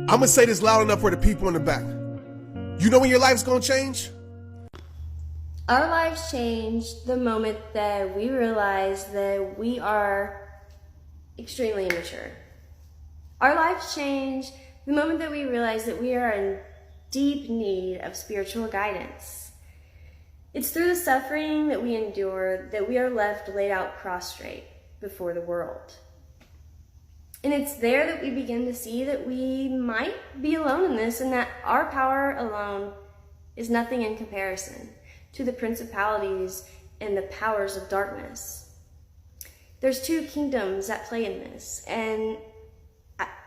I'm gonna say this loud enough for the people in the back. You know when your life's gonna change? Our lives change the moment that we realize that we are extremely immature. Our lives change the moment that we realize that we are in deep need of spiritual guidance. It's through the suffering that we endure that we are left laid out prostrate before the world. And it's there that we begin to see that we might be alone in this, and that our power alone is nothing in comparison to the principalities and the powers of darkness. There's two kingdoms at play in this, and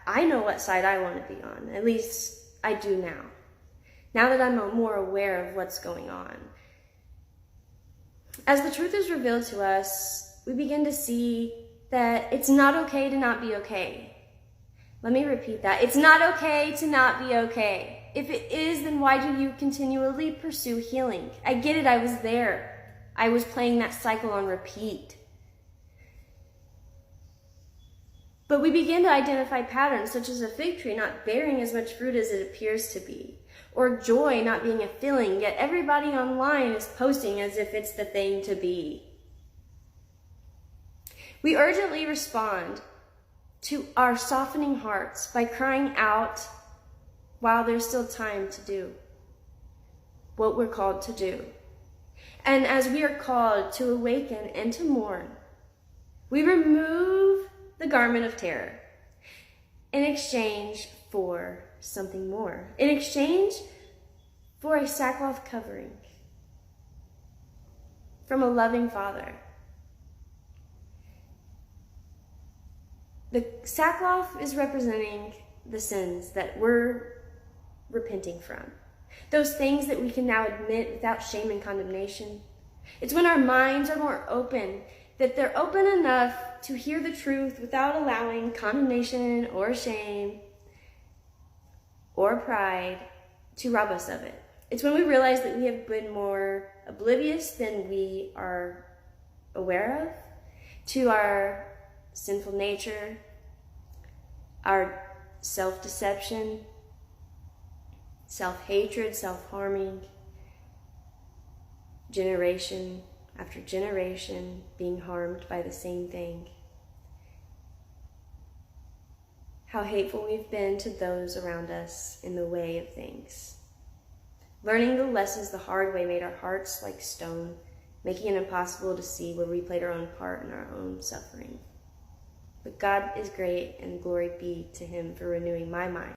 I know what side I want to be on. At least I do now. Now that I'm more aware of what's going on. As the truth is revealed to us, we begin to see that it's not okay to not be okay. Let me repeat that. It's not okay to not be okay. If it is, then why do you continually pursue healing? I get it, I was there. I was playing that cycle on repeat. But we begin to identify patterns, such as a fig tree not bearing as much fruit as it appears to be, or joy not being a feeling, yet everybody online is posting as if it's the thing to be. We urgently respond to our softening hearts by crying out while there's still time to do what we're called to do. And as we are called to awaken and to mourn, we remove the garment of terror in exchange for something more, in exchange for a sackcloth covering from a loving Father. The sackcloth is representing the sins that we're repenting from. Those things that we can now admit without shame and condemnation. It's when our minds are more open, that they're open enough to hear the truth without allowing condemnation or shame or pride to rob us of it. It's when we realize that we have been more oblivious than we are aware of to our sinful nature, our self-deception, self-hatred, self-harming, generation after generation being harmed by the same thing. How hateful we've been to those around us in the way of things. Learning the lessons the hard way made our hearts like stone, making it impossible to see where we played our own part in our own suffering. But God is great, and glory be to him for renewing my mind.